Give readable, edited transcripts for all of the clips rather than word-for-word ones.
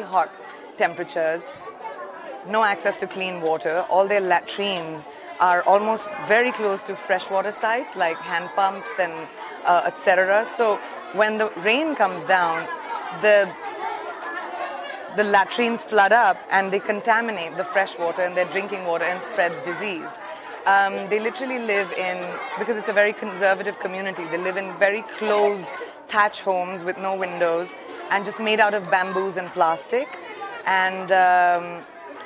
hot temperatures, no access to clean water. All their latrines are almost very close to freshwater sites like hand pumps and etc. So when the rain comes down, the latrines flood up and they contaminate the fresh water and their drinking water and spreads disease. They literally live in, because it's a very conservative community, they live in very closed thatch homes with no windows and just made out of bamboos and plastic, and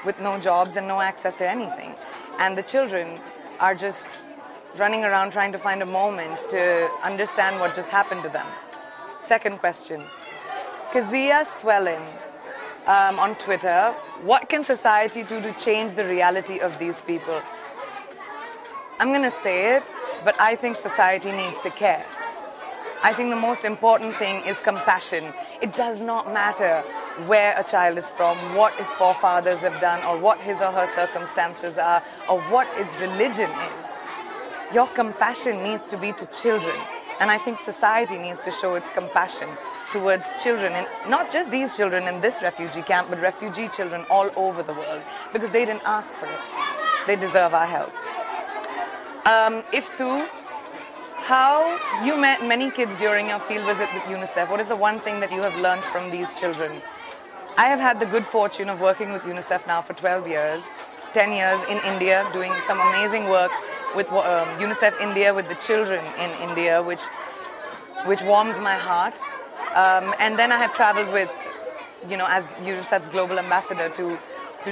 with no jobs and no access to anything. And the children are just running around trying to find a moment to understand what just happened to them. Second question. Kazia Swellen on Twitter, what can society do to change the reality of these people? I'm going to say it, but I think society needs to care. I think the most important thing is compassion. It does not matter where a child is from, what his forefathers have done, or what his or her circumstances are, or what his religion is. Your compassion needs to be to children. And I think society needs to show its compassion towards children, and not just these children in this refugee camp, but refugee children all over the world, because they didn't ask for it. They deserve our help. Iftu, how you met many kids during your field visit with UNICEF. What is the one thing that you have learned from these children? I have had the good fortune of working with UNICEF now for 12 years, 10 years in India, doing some amazing work with UNICEF India, with the children in India, which warms my heart. And then I have traveled with, as UNICEF's global ambassador to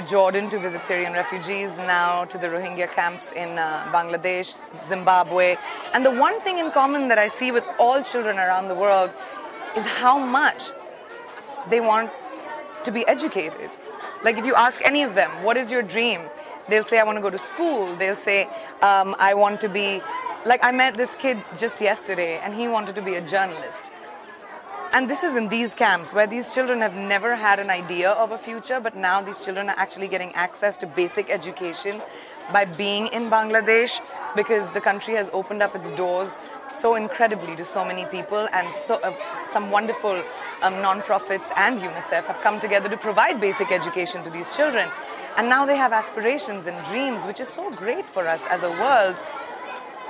Jordan to visit Syrian refugees, now to the Rohingya camps in Bangladesh, Zimbabwe. And the one thing in common that I see with all children around the world is how much they want to be educated. Like if you ask any of them, what is your dream? They'll say, I want to go to school. They'll say, I want to be, like I met this kid just yesterday and he wanted to be a journalist. And this is in these camps where these children have never had an idea of a future, but now these children are actually getting access to basic education by being in Bangladesh, because the country has opened up its doors so incredibly to so many people, and some wonderful non-profits and UNICEF have come together to provide basic education to these children. And now they have aspirations and dreams, which is so great for us as a world.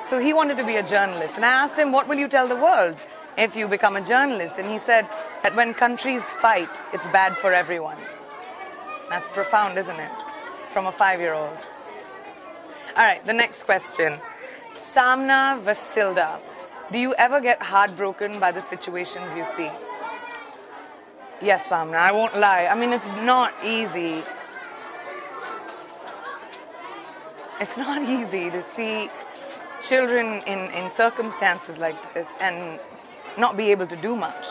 So he wanted to be a journalist. And I asked him, what will you tell the world if you become a journalist? And he said that when countries fight, it's bad for everyone. That's profound, isn't it? From a 5-year-old. All right, the next question. Samna Vasilda. Do you ever get heartbroken by the situations you see? Yes, Samna, I won't lie. I mean, it's not easy. It's not easy to see children in circumstances like this and not be able to do much.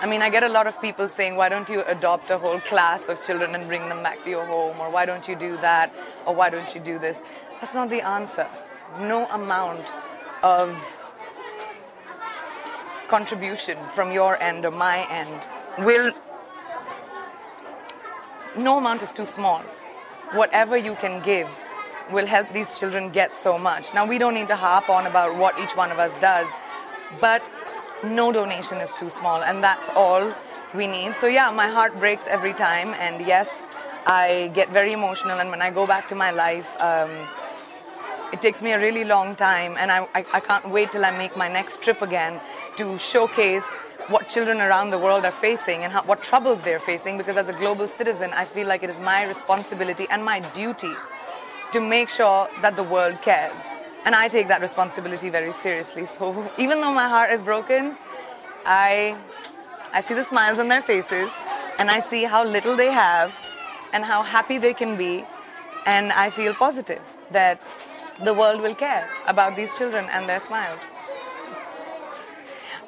I mean, I get a lot of people saying, why don't you adopt a whole class of children and bring them back to your home? Or why don't you do that? Or why don't you do this? That's not the answer. No amount of contribution from your end or my end no amount is too small. Whatever you can give will help these children get so much. Now, we don't need to harp on about what each one of us does, but no donation is too small, and that's all we need. So yeah, my heart breaks every time, and yes, I get very emotional, and when I go back to my life, it takes me a really long time, and I can't wait till I make my next trip again to showcase what children around the world are facing and what troubles they're facing, because as a global citizen, I feel like it is my responsibility and my duty to make sure that the world cares. And I take that responsibility very seriously. So even though my heart is broken, I see the smiles on their faces, and I see how little they have and how happy they can be, and I feel positive that the world will care about these children and their smiles.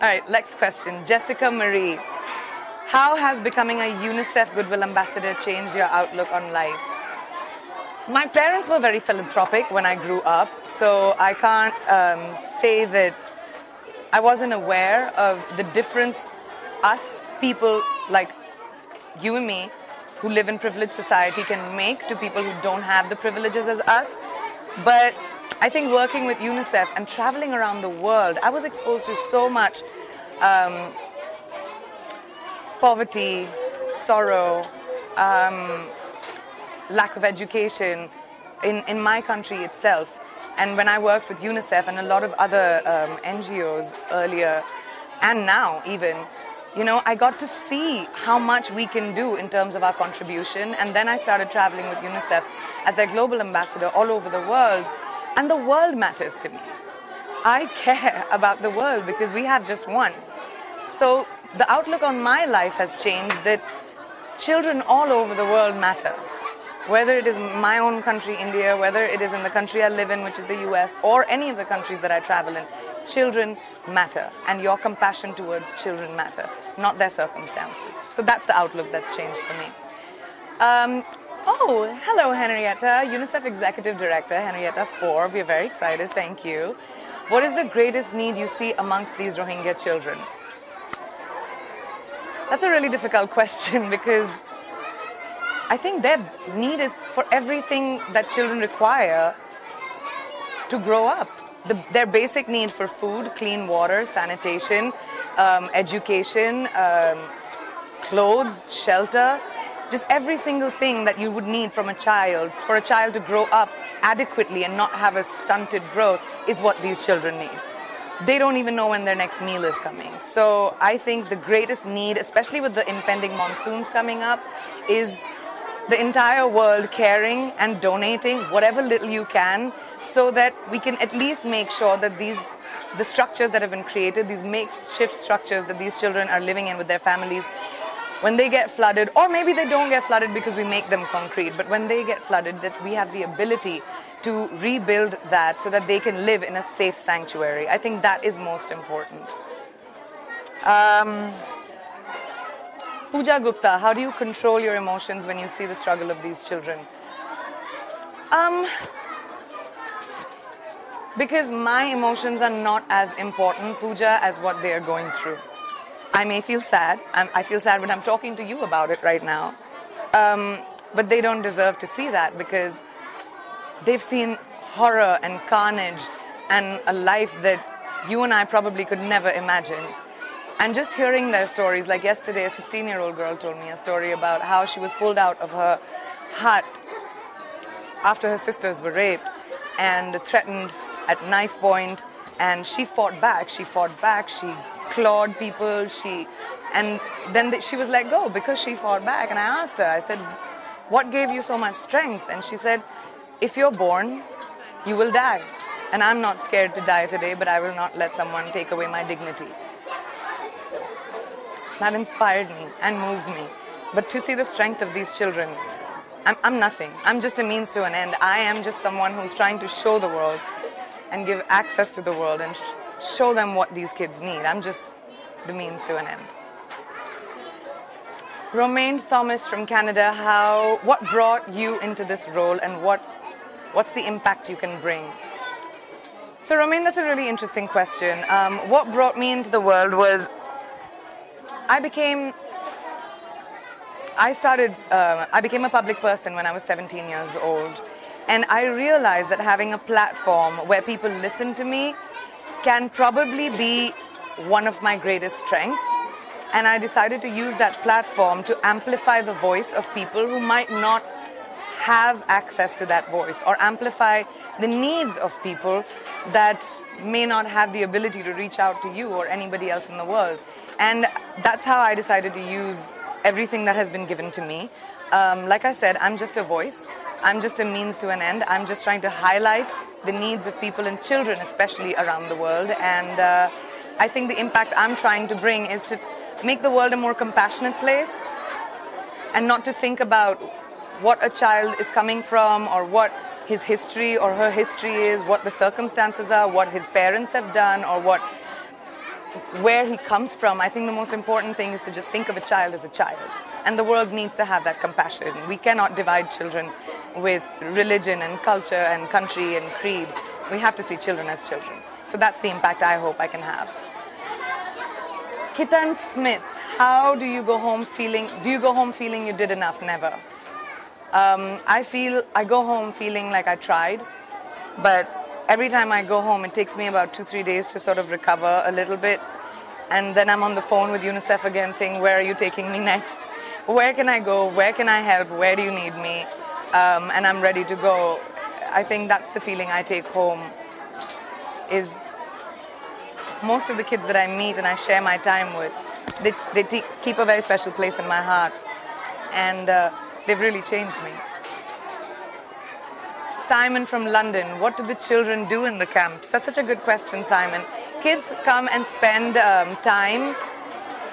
All right, next question. Jessica Marie. How has becoming a UNICEF Goodwill Ambassador changed your outlook on life? My parents were very philanthropic when I grew up, so I can't say that I wasn't aware of the difference us people like you and me who live in privileged society can make to people who don't have the privileges as us. But I think working with UNICEF and traveling around the world, I was exposed to so much poverty, sorrow, lack of education in my country itself. And when I worked with UNICEF and a lot of other NGOs earlier, and now even, you know, I got to see how much we can do in terms of our contribution. And then I started traveling with UNICEF as their global ambassador all over the world. And the world matters to me. I care about the world because we have just one. So the outlook on my life has changed, that children all over the world matter. Whether it is my own country, India, whether it is in the country I live in, which is the US, or any of the countries that I travel in, children matter. And your compassion towards children matter, not their circumstances. So that's the outlook that's changed for me. Oh, hello, Henrietta, UNICEF Executive Director, Henrietta 4. We're very excited, thank you. What is the greatest need you see amongst these Rohingya children? That's a really difficult question because I think their need is for everything that children require to grow up. Their basic need for food, clean water, sanitation, education, clothes, shelter, just every single thing that you would need from a child, for a child to grow up adequately and not have a stunted growth, is what these children need. They don't even know when their next meal is coming. So I think the greatest need, especially with the impending monsoons coming up, is the entire world caring and donating whatever little you can, so that we can at least make sure that the structures that have been created, these makeshift structures that these children are living in with their families, when they get flooded, or maybe they don't get flooded because we make them concrete, but when they get flooded, that we have the ability to rebuild that so that they can live in a safe sanctuary. I think that is most important. Pooja Gupta, how do you control your emotions when you see the struggle of these children? Because my emotions are not as important, Pooja, as what they are going through. I may feel sad. I feel sad when I'm talking to you about it right now. But they don't deserve to see that because they've seen horror and carnage and a life that you and I probably could never imagine. And just hearing their stories, like yesterday, a 16-year-old girl told me a story about how she was pulled out of her hut after her sisters were raped and threatened at knife point, and she fought back, she clawed people, and then she was let go because she fought back. And I asked her, I said, what gave you so much strength? And she said, if you're born, you will die. And I'm not scared to die today, but I will not let someone take away my dignity. That inspired me and moved me. But to see the strength of these children, I'm nothing. I'm just a means to an end. I am just someone who's trying to show the world and give access to the world and show them what these kids need. I'm just the means to an end. Romaine Thomas from Canada, what brought you into this role and what's the impact you can bring? So Romaine, that's a really interesting question. What brought me into the world was I became a public person when I was 17 years old. And I realized that having a platform where people listen to me can probably be one of my greatest strengths. And I decided to use that platform to amplify the voice of people who might not have access to that voice, or amplify the needs of people that may not have the ability to reach out to you or anybody else in the world. And that's how I decided to use everything that has been given to me. Like I said, I'm just a voice. I'm just a means to an end. I'm just trying to highlight the needs of people and children, especially around the world. And I think the impact I'm trying to bring is to make the world a more compassionate place, and not to think about what a child is coming from, or what his history or her history is, what the circumstances are, what his parents have done, or where he comes from. I think the most important thing is to just think of a child as a child. And the world needs to have that compassion. We cannot divide children with religion and culture and country and creed. We have to see children as children. So that's the impact I hope I can have. Kitan Smith, how do you go home feeling? Do you go home feeling you did enough? Never. I go home feeling like I tried, but every time I go home, it takes me about 2-3 days to sort of recover a little bit. And then I'm on the phone with UNICEF again saying, where are you taking me next? where can I go? Where can I help? Where do you need me? And I'm ready to go. I think that's the feeling I take home, is most of the kids that I meet and I share my time with, they keep a very special place in my heart, and they've really changed me. Simon from London, what do the children do in the camps? That's such a good question, Simon. Kids come and spend time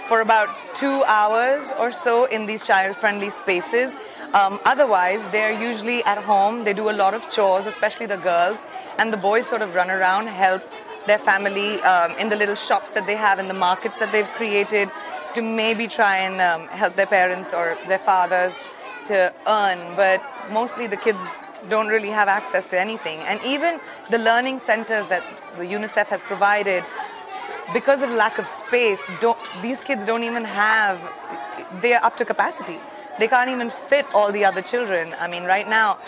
for about 2 hours or so in these child-friendly spaces. Otherwise, they're usually at home. They do a lot of chores, especially the girls, and the boys sort of run around, help their family in the little shops that they have, in the markets that they've created, to maybe try and help their parents or their fathers to earn. But mostly the kids don't really have access to anything. And even the learning centers that the UNICEF has provided, because of lack of space, these kids don't even have, they're up to capacity. They can't even fit all the other children. I mean, right now,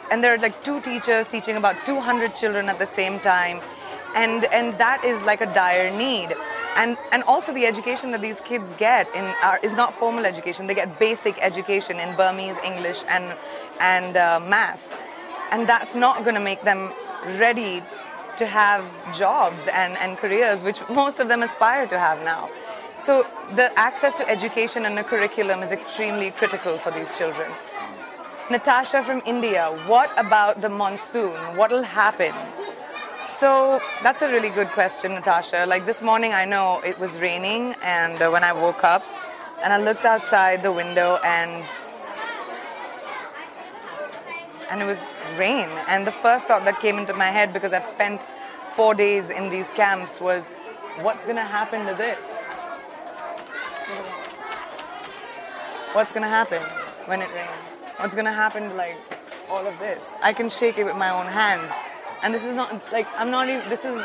and there are like 2 teachers teaching about 200 children at the same time. And that is like a dire need. And also the education that these kids get is not formal education. They get basic education in Burmese, English, and math. And that's not going to make them ready to have jobs and careers, which most of them aspire to have now. So the access to education and a curriculum is extremely critical for these children. Natasha from India, what about the monsoon? What will happen? So that's a really good question, Natasha. Like this morning, I know it was raining, and when I woke up and I looked outside the window, and it was rain. And the first thought that came into my head, because I've spent 4 days in these camps, was what's going to happen to this? What's going to happen when it rains? What's going to happen to like all of this? I can shake it with my own hand. And this is not like, I'm not even, this is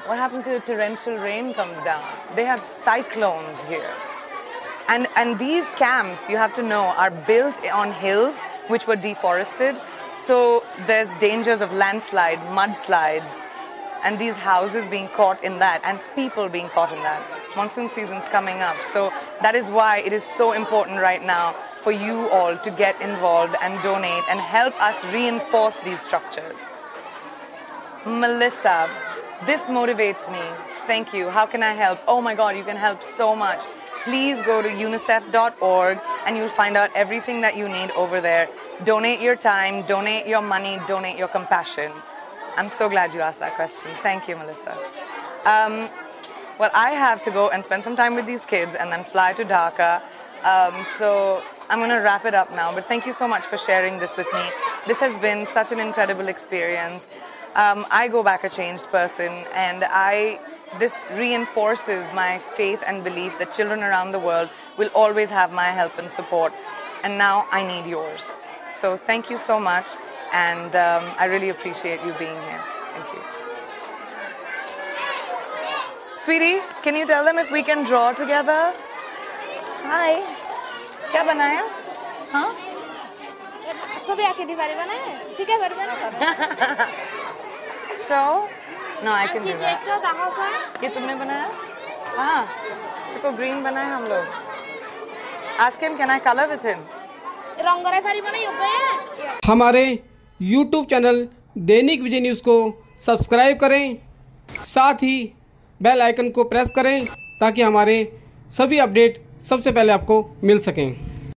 what happens if torrential rain comes down. They have cyclones here. And these camps, you have to know, are built on hills which were deforested. So there's dangers of landslide, mudslides, and these houses being caught in that, and people being caught in that. Monsoon season's coming up. So that is why it is so important right now for you all to get involved and donate and help us reinforce these structures. Melissa, this motivates me. Thank you. How can I help? Oh my God, you can help so much. Please go to unicef.org and you'll find out everything that you need over there. Donate your time, donate your money, donate your compassion. I'm so glad you asked that question. Thank you, Melissa. Well, I have to go and spend some time with these kids and then fly to Dhaka. So I'm going to wrap it up now. But thank you so much for sharing this with me. This has been such an incredible experience. I go back a changed person, and this reinforces my faith and belief that children around the world will always have my help and support. And now I need yours. So thank you so much, and I really appreciate you being here. Thank you. Sweetie, can you tell them if we can draw together? Hi. क्या बनाया? हाँ? सभी आके दीवारें बनाए? ठीक है बनाए? So, no, I can do that. ये तुमने बनाया? हाँ. इसको green बनाए हम लोग. Ask him, can I color with him? रंगोरे सारी बनाई हो गए? हमारे YouTube चैनल दैनिक विजय न्यूज़ को सब्सक्राइब करें, साथ ही बेल आइकन को प्रेस करें ताकि हमारे सभी अपडेट सबसे पहले आपको मिल सकें।